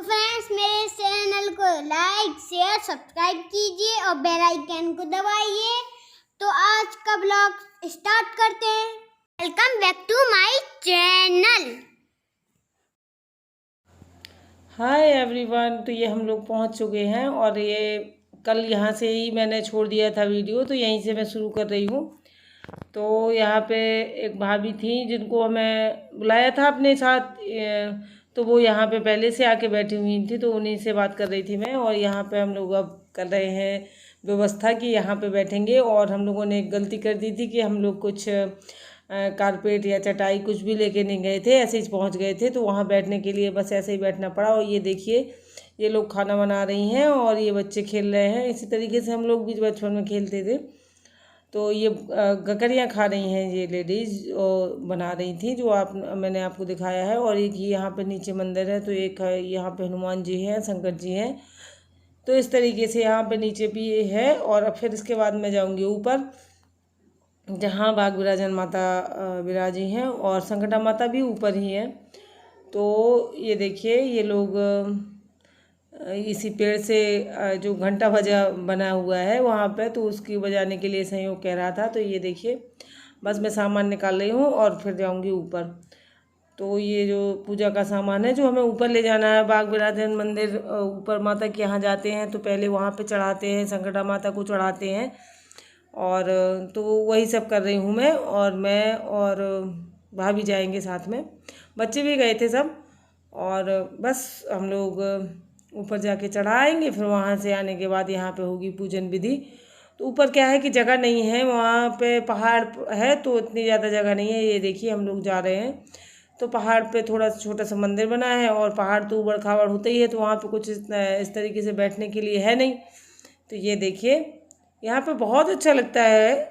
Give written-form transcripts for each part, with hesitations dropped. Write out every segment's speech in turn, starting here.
Friends, मेरे channel को like share subscribe कीजिए और बेल आइकन को दबाइए। तो आज का ब्लॉग स्टार्ट करते हैं। Welcome back to my channel. Hi everyone. तो ये हम लोग पहुंच चुके हैं और ये कल यहाँ से ही मैंने छोड़ दिया था वीडियो, तो यहीं से मैं शुरू कर रही हूँ। तो यहाँ पे एक भाभी थी जिनको मैं बुलाया था अपने साथ, तो वो यहाँ पे पहले से आके बैठी हुई थी, तो उन्हीं से बात कर रही थी मैं। और यहाँ पे हम लोग अब कर रहे हैं व्यवस्था कि यहाँ पे बैठेंगे। और हम लोगों ने एक गलती कर दी थी कि हम लोग कुछ कारपेट या चटाई कुछ भी लेके नहीं गए थे, ऐसे ही पहुँच गए थे, तो वहाँ बैठने के लिए बस ऐसे ही बैठना पड़ा। और ये देखिए, ये लोग खाना बना रही हैं और ये बच्चे खेल रहे हैं। इसी तरीके से हम लोग भी बचपन में खेलते थे। तो ये गकरियाँ खा रही हैं ये लेडीज़, और बना रही थी जो मैंने आपको दिखाया है। और एक यहाँ पे नीचे मंदिर है, तो एक है यहाँ पे हनुमान जी हैं, शंकर जी हैं। तो इस तरीके से यहाँ पे नीचे भी है। और फिर इसके बाद मैं जाऊँगी ऊपर, जहाँ बाग विराजन माता विराजी हैं, और संकटा माता भी ऊपर ही है। तो ये देखिए, ये लोग इसी पेड़ से जो घंटा बजा बना हुआ है वहाँ पे, तो उसकी बजाने के लिए सहयोग कह रहा था। तो ये देखिए, बस मैं सामान निकाल रही हूँ और फिर जाऊँगी ऊपर। तो ये जो पूजा का सामान है जो हमें ऊपर ले जाना है, बाग विराजन मंदिर ऊपर माता के यहाँ जाते हैं तो पहले वहाँ पे चढ़ाते हैं, संकटा माता को चढ़ाते हैं। और तो वही सब कर रही हूँ मैं, और भाभी जाएंगे साथ में, बच्चे भी गए थे सब। और बस हम लोग ऊपर जाके चढ़ाएंगे, फिर वहाँ से आने के बाद यहाँ पे होगी पूजन विधि। तो ऊपर क्या है कि जगह नहीं है, वहाँ पे पहाड़ है तो इतनी ज़्यादा जगह नहीं है। ये देखिए, हम लोग जा रहे हैं तो पहाड़ पे थोड़ा छोटा सा मंदिर बना है, और पहाड़ तो ऊबड़ खाबड़ होता ही है, तो वहाँ पे कुछ इस तरीके से बैठने के लिए है नहीं। तो ये देखिए, यहाँ पे बहुत अच्छा लगता है।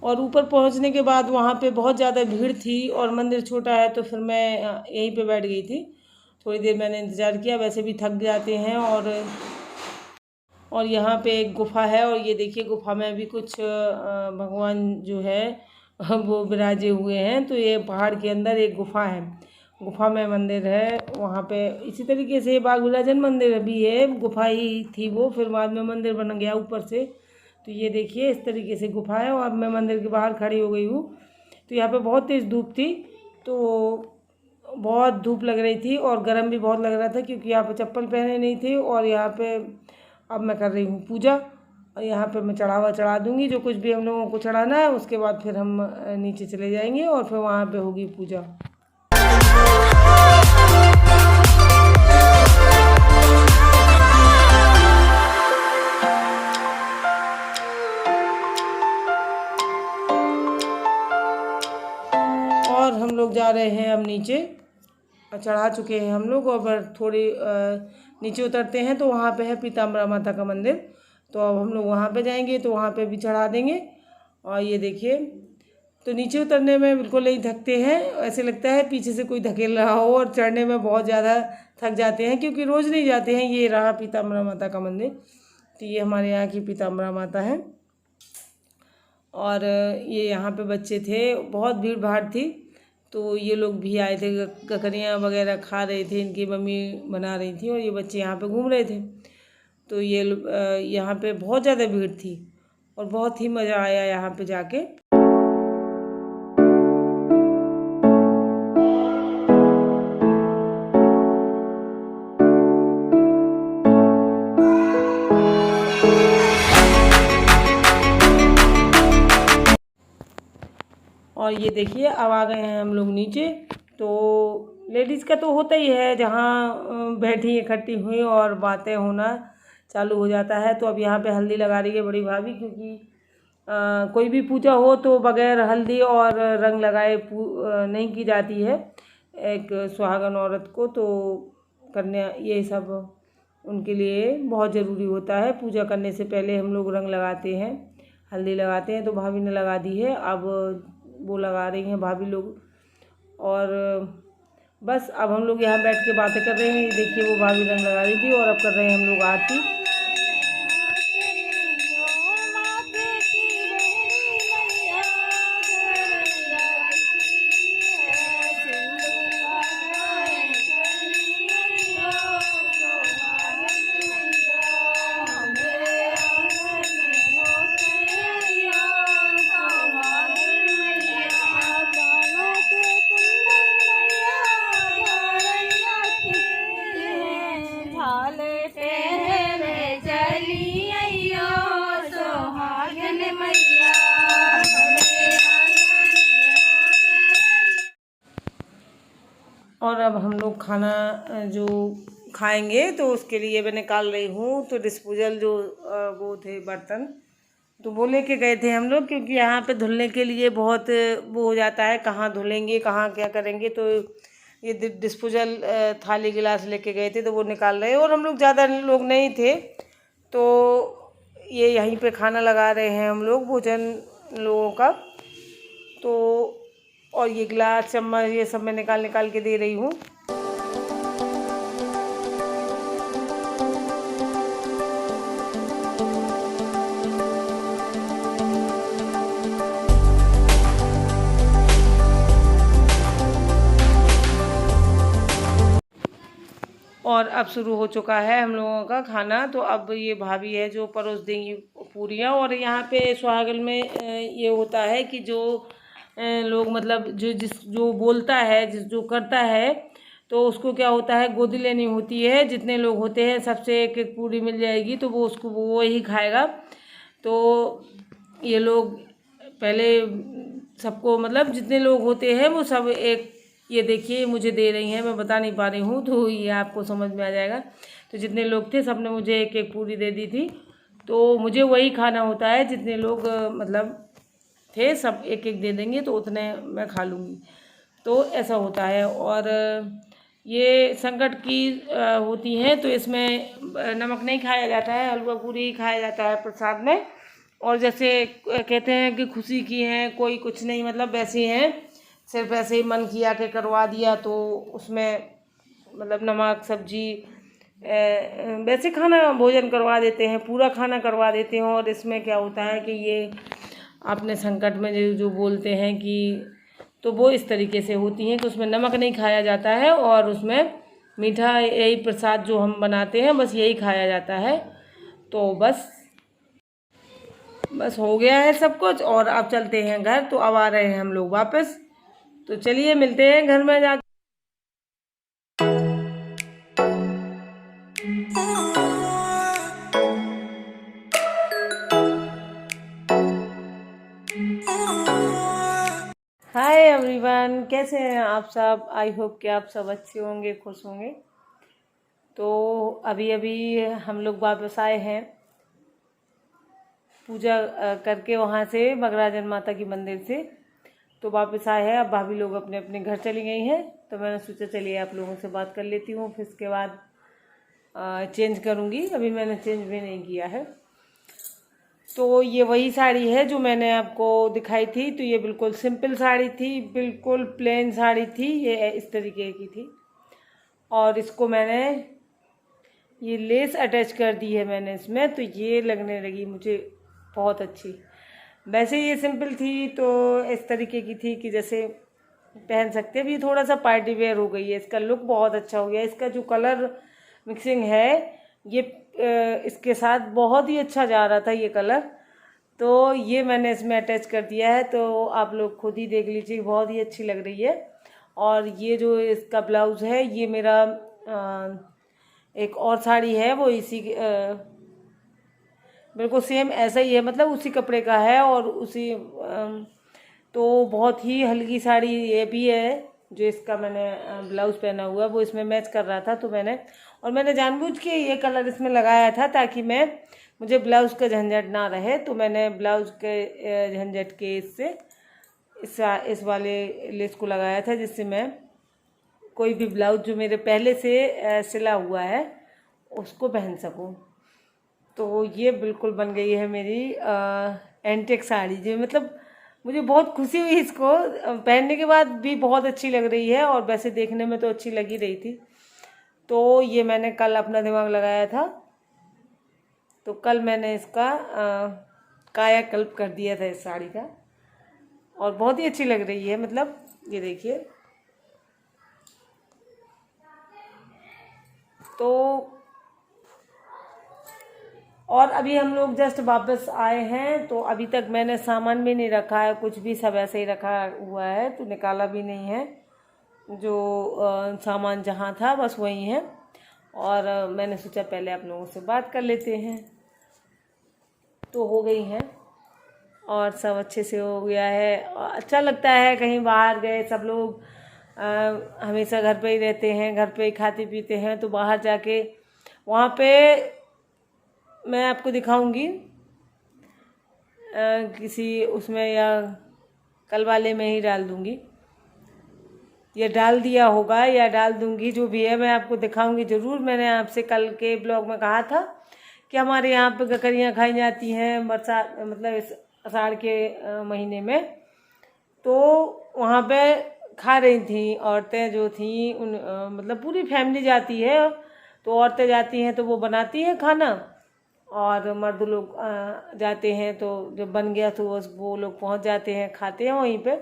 और ऊपर पहुंचने के बाद वहाँ पे बहुत ज़्यादा भीड़ थी, और मंदिर छोटा है, तो फिर मैं यहीं पे बैठ गई थी। थोड़ी देर मैंने इंतज़ार किया, वैसे भी थक जाते हैं। और यहाँ पे एक गुफ़ा है, और ये देखिए, गुफ़ा में भी कुछ भगवान जो है वो विराजे हुए हैं। तो ये पहाड़ के अंदर एक गुफ़ा है, गुफ़ा में मंदिर है वहाँ पे। इसी तरीके से बाग विराजन मंदिर भी है, गुफ़ा ही थी वो, फिर बाद में मंदिर बन गया ऊपर से। तो ये देखिए, इस तरीके से गुफ़ा है। और अब मैं मंदिर के बाहर खड़ी हो गई हूँ। तो यहाँ पे बहुत तेज़ धूप थी, तो बहुत धूप लग रही थी, और गर्म भी बहुत लग रहा था, क्योंकि यहाँ पे चप्पल पहने नहीं थे। और यहाँ पे अब मैं कर रही हूँ पूजा, और यहाँ पे मैं चढ़ावा चढ़ा दूँगी, जो कुछ भी हम लोगों को चढ़ाना है। उसके बाद फिर हम नीचे चले जाएंगे, और फिर वहाँ पे होगी पूजा। और हम लोग जा रहे हैं अब नीचे, चढ़ा चुके हैं हम लोग, और फिर थोड़ी नीचे उतरते हैं तो वहाँ पे है पीताम्बरा माता का मंदिर। तो अब हम लोग वहाँ पे जाएंगे, तो वहाँ पे भी चढ़ा देंगे। और ये देखिए, तो नीचे उतरने में बिल्कुल नहीं थकते हैं, ऐसे लगता है पीछे से कोई धकेल रहा हो। और चढ़ने में बहुत ज़्यादा थक जाते हैं, क्योंकि रोज़ नहीं जाते हैं। ये रहा पीताम्बरा माता का मंदिर। तो ये हमारे यहाँ की पीताम्बरा माता है। और ये यहाँ पे बच्चे थे, बहुत भीड़ भाड़ थी, तो ये लोग भी आए थे, ककरियाँ वगैरह खा रहे थे, इनकी मम्मी बना रही थी, और ये बच्चे यहाँ पे घूम रहे थे। तो ये यहाँ पे बहुत ज़्यादा भीड़ थी, और बहुत ही मज़ा आया यहाँ पे जाके। और ये देखिए, अब आ गए हैं हम लोग नीचे। तो लेडीज़ का तो होता ही है, जहाँ बैठी इकट्ठी हुई और बातें होना चालू हो जाता है। तो अब यहाँ पे हल्दी लगा रही है बड़ी भाभी, क्योंकि कोई भी पूजा हो तो बगैर हल्दी और रंग लगाए नहीं की जाती है एक सुहागन औरत को। तो कन्या ये सब उनके लिए बहुत ज़रूरी होता है। पूजा करने से पहले हम लोग रंग लगाते हैं, हल्दी लगाते हैं। तो भाभी ने लगा दी है, अब वो लगा रही हैं भाभी लोग। और बस अब हम लोग यहाँ बैठ के बातें कर रहे हैं। ये देखिए वो भाभी रंग लगा रही थी और अब कर रहे हैं हम लोग आरती। और अब हम लोग खाना जो खाएंगे तो उसके लिए मैं निकाल रही हूँ। तो डिस्पोजल जो वो थे बर्तन, तो वो लेके गए थे हम लोग, क्योंकि यहाँ पे धुलने के लिए बहुत वो हो जाता है, कहाँ धुलेंगे कहाँ क्या करेंगे। तो ये डिस्पोजल थाली गिलास लेके गए थे, तो वो निकाल रहे हैं। और हम लोग ज़्यादा लोग नहीं थे, तो ये यहीं पे खाना लगा रहे हैं हम लोग, भोजन लोगों का। तो और ये गिलास चम्मच ये सब मैं निकाल के दे रही हूँ। और अब शुरू हो चुका है हम लोगों का खाना। तो अब ये भाभी है जो परोस देंगी पूरियाँ। और यहाँ पे सुहागन में ये होता है कि जो लोग मतलब जो बोलता है, जो करता है, तो उसको क्या होता है, गोदी लेनी होती है। जितने लोग होते हैं सबसे एक एक पूरी मिल जाएगी, तो वो ही खाएगा। तो ये लोग पहले सबको मतलब जितने लोग होते हैं वो सब एक, ये देखिए मुझे दे रही हैं, मैं बता नहीं पा रही हूँ, तो ये आपको समझ में आ जाएगा। तो जितने लोग थे सबने मुझे एक एक पूरी दे दी थी। तो मुझे वही खाना होता है, जितने लोग मतलब थे सब एक एक दे देंगे, तो उतने मैं खा लूँगी। तो ऐसा होता है। और ये संकट की होती हैं, तो इसमें नमक नहीं खाया जाता है, हलवा पूरी ही खाया जाता है प्रसाद में। और जैसे कहते हैं कि खुशी की हैं, कोई कुछ नहीं, मतलब वैसे हैं, सिर्फ ऐसे ही मन किया के करवा दिया, तो उसमें मतलब नमक सब्जी वैसे खाना भोजन करवा देते हैं, पूरा खाना करवा देते हैं। और इसमें क्या होता है कि ये अपने संकट में जो बोलते हैं कि, तो वो इस तरीके से होती हैं कि उसमें नमक नहीं खाया जाता है, और उसमें मीठा यही प्रसाद जो हम बनाते हैं बस यही खाया जाता है। तो बस हो गया है सब कुछ। और अब चलते हैं घर। तो अब आ रहे हैं हम लोग वापस। तो चलिए मिलते हैं घर में जाके। हाय एवरीवन, कैसे हैं आप सब? आई होप कि आप सब अच्छे होंगे, खुश होंगे। तो अभी अभी हम लोग वापस आए हैं पूजा करके वहाँ से, मगराजन माता की मंदिर से। तो वापस आए हैं, अब भाभी लोग अपने अपने घर चली गई हैं। तो मैंने सोचा चलिए आप लोगों से बात कर लेती हूँ, फिर इसके बाद चेंज करूँगी। अभी मैंने चेंज भी नहीं किया है। तो ये वही साड़ी है जो मैंने आपको दिखाई थी। तो ये बिल्कुल सिंपल साड़ी थी, बिल्कुल प्लेन साड़ी थी, ये इस तरीके की थी। और इसको मैंने ये लेस अटैच कर दी है मैंने इसमें, तो ये लगने लगी मुझे बहुत अच्छी। वैसे ये सिंपल थी, तो इस तरीके की थी कि जैसे पहन सकते हैं। भी थोड़ा सा पार्टी वेयर हो गई है, इसका लुक बहुत अच्छा हो गया। इसका जो कलर मिक्सिंग है ये इसके साथ बहुत ही अच्छा जा रहा था ये कलर। तो ये मैंने इसमें अटैच कर दिया है, तो आप लोग खुद ही देख लीजिए, बहुत ही अच्छी लग रही है। और ये जो इसका ब्लाउज़ है, ये मेरा एक और साड़ी है, वो इसी बिल्कुल सेम ऐसा ही है, मतलब उसी कपड़े का है। और उसी तो बहुत ही हल्की साड़ी ये भी है, जो इसका मैंने ब्लाउज़ पहना हुआ वो इसमें मैच कर रहा था। तो मैंने जानबूझ के ये कलर इसमें लगाया था, ताकि मुझे ब्लाउज़ का झंझट ना रहे। तो मैंने ब्लाउज़ के झंझट के इस वाले लेस को लगाया था, जिससे मैं कोई भी ब्लाउज जो मेरे पहले से सिला हुआ है उसको पहन सकूं। तो ये बिल्कुल बन गई है मेरी एंटिक साड़ी, जो मतलब मुझे बहुत खुशी हुई इसको पहनने के बाद भी, बहुत अच्छी लग रही है और वैसे देखने में तो अच्छी लग ही रही थी। तो ये मैंने कल अपना दिमाग लगाया था, तो कल मैंने इसका कायाकल्प कर दिया था इस साड़ी का, और बहुत ही अच्छी लग रही है। मतलब ये देखिए, तो और अभी हम लोग जस्ट वापस आए हैं, तो अभी तक मैंने सामान भी नहीं रखा है, कुछ भी, सब ऐसे ही रखा हुआ है, तो निकाला भी नहीं है। जो सामान जहाँ था बस वही है। और मैंने सोचा पहले आप लोगों से बात कर लेते हैं। तो हो गई हैं और सब अच्छे से हो गया है। अच्छा लगता है, कहीं बाहर गए सब लोग, हमेशा घर पे ही रहते हैं, घर पे ही खाते पीते हैं, तो बाहर जाके वहाँ पे मैं आपको दिखाऊंगी किसी उसमें, या कल वाले में ही डाल दूंगी, या डाल दिया होगा या डाल दूंगी, जो भी है मैं आपको दिखाऊंगी ज़रूर। मैंने आपसे कल के ब्लॉग में कहा था कि हमारे यहाँ पे ककड़ियाँ खाई जाती हैं बरसात, मतलब इस आषाढ़ के महीने में। तो वहाँ पे खा रही थी औरतें जो थी, उन मतलब पूरी फैमिली जाती है, तो औरतें जाती हैं तो वो बनाती हैं खाना, और मर्द लोग जाते हैं, तो जब बन गया तो वो लोग पहुँच जाते हैं, खाते हैं वहीं पे।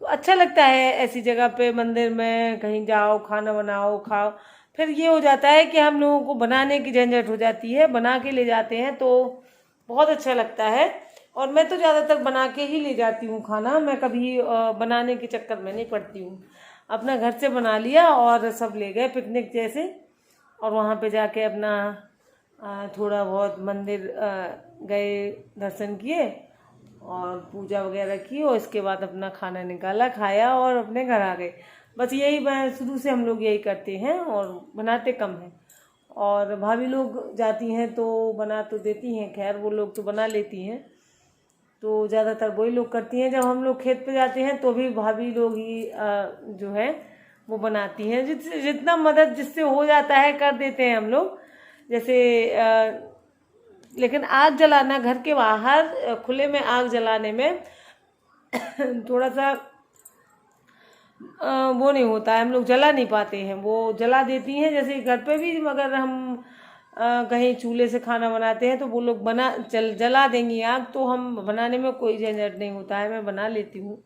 तो अच्छा लगता है ऐसी जगह पे, मंदिर में कहीं जाओ, खाना बनाओ, खाओ। फिर ये हो जाता है कि हम लोगों को बनाने की झंझट हो जाती है, बना के ले जाते हैं तो बहुत अच्छा लगता है। और मैं तो ज़्यादातर बना के ही ले जाती हूँ खाना, मैं कभी बनाने के चक्कर में नहीं पड़ती हूँ। अपना घर से बना लिया और सब ले गए पिकनिक जैसे, और वहाँ पे जाके अपना थोड़ा बहुत मंदिर गए, दर्शन किए और पूजा वगैरह की, और इसके बाद अपना खाना निकाला, खाया और अपने घर आ गए। बस यही शुरू से हम लोग यही करते हैं, और बनाते कम हैं। और भाभी लोग जाती हैं तो बना तो देती हैं, खैर वो लोग तो बना लेती हैं, तो ज़्यादातर वही लोग करती हैं। जब हम लोग खेत पे जाते हैं तो भी भाभी लोग ही जो है वो बनाती हैं, जितना मदद जिससे हो जाता है कर देते हैं हम लोग। जैसे लेकिन आग जलाना घर के बाहर खुले में आग जलाने में थोड़ा सा वो नहीं होता है, हम लोग जला नहीं पाते हैं, वो जला देती हैं। जैसे घर पे भी अगर हम कहीं चूल्हे से खाना बनाते हैं तो वो लोग जला देंगी आग, तो हम बनाने में कोई झंझट नहीं होता है, मैं बना लेती हूँ।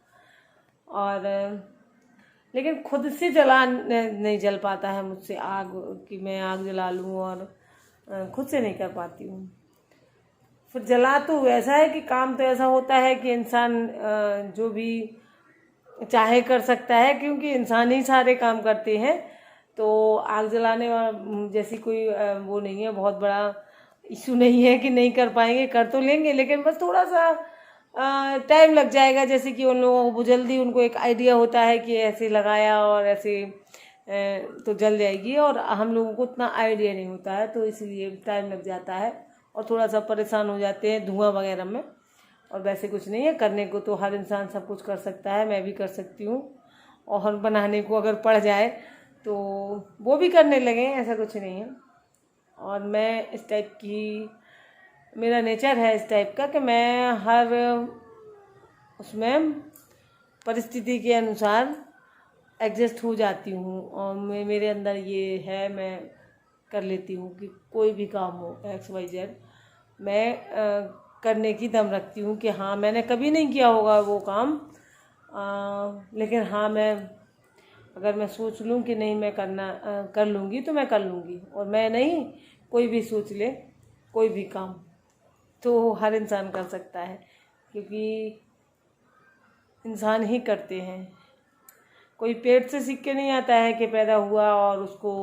और लेकिन खुद से जला नहीं जल पाता है मुझसे आग, कि मैं आग जला लूँ, और खुद से नहीं कर पाती हूँ। फिर जला तो वैसा है कि काम तो ऐसा होता है कि इंसान जो भी चाहे कर सकता है, क्योंकि इंसान ही सारे काम करते हैं। तो आग जलाने जैसी कोई वो नहीं है, बहुत बड़ा इशू नहीं है कि नहीं कर पाएंगे, कर तो लेंगे, लेकिन बस थोड़ा सा टाइम लग जाएगा। जैसे कि उन लोगों को जल्दी, उनको एक आइडिया होता है कि ऐसे लगाया और ऐसे तो जल जाएगी, और हम लोगों को उतना आइडिया नहीं होता है, तो इसलिए टाइम लग जाता है और थोड़ा सा परेशान हो जाते हैं धुआं वगैरह में। और वैसे कुछ नहीं है, करने को तो हर इंसान सब कुछ कर सकता है, मैं भी कर सकती हूँ। और बनाने को अगर पड़ जाए तो वो भी करने लगे, ऐसा कुछ नहीं है। और मैं इस टाइप की, मेरा नेचर है इस टाइप का कि मैं हर उसमें परिस्थिति के अनुसार एडजस्ट हो जाती हूँ, और मेरे अंदर ये है, मैं कर लेती हूँ कि कोई भी काम हो XYZ, मैं करने की दम रखती हूँ कि हाँ, मैंने कभी नहीं किया होगा वो काम, लेकिन हाँ, मैं अगर मैं सोच लूँ कि नहीं मैं कर लूँगी तो मैं कर लूँगी। और मैं नहीं, कोई भी सोच ले कोई भी काम, तो हर इंसान कर सकता है, क्योंकि इंसान ही करते हैं। कोई पेट से सीख के नहीं आता है कि पैदा हुआ और उसको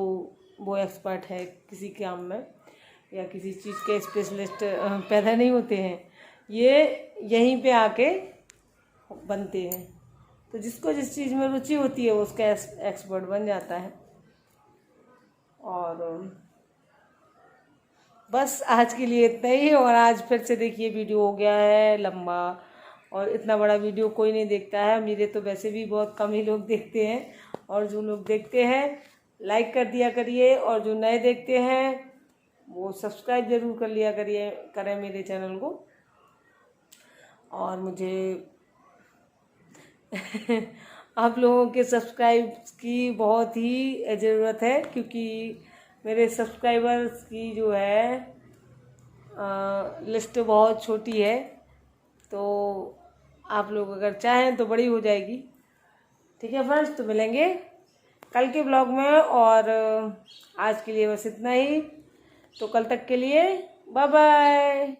वो एक्सपर्ट है किसी काम में, या किसी चीज़ के स्पेशलिस्ट पैदा नहीं होते हैं, ये यहीं पे आके बनते हैं। तो जिसको जिस चीज़ में रुचि होती है वो उसका एक्सपर्ट बन जाता है। और बस आज के लिए इतना ही। और आज फिर से देखिए वीडियो हो गया है लंबा, और इतना बड़ा वीडियो कोई नहीं देखता है, मेरे तो वैसे भी बहुत कम ही लोग देखते हैं। और जो लोग देखते हैं लाइक कर दिया करिए, और जो नए देखते हैं वो सब्सक्राइब ज़रूर कर लिया करें मेरे चैनल को। और मुझे आप लोगों के सब्सक्राइब की बहुत ही ज़रूरत है, क्योंकि मेरे सब्सक्राइबर्स की जो है लिस्ट बहुत छोटी है। तो आप लोग अगर चाहें तो बड़ी हो जाएगी। ठीक है फ्रेंड्स, तो मिलेंगे कल के ब्लॉग में। और आज के लिए बस इतना ही। तो कल तक के लिए बाय बाय।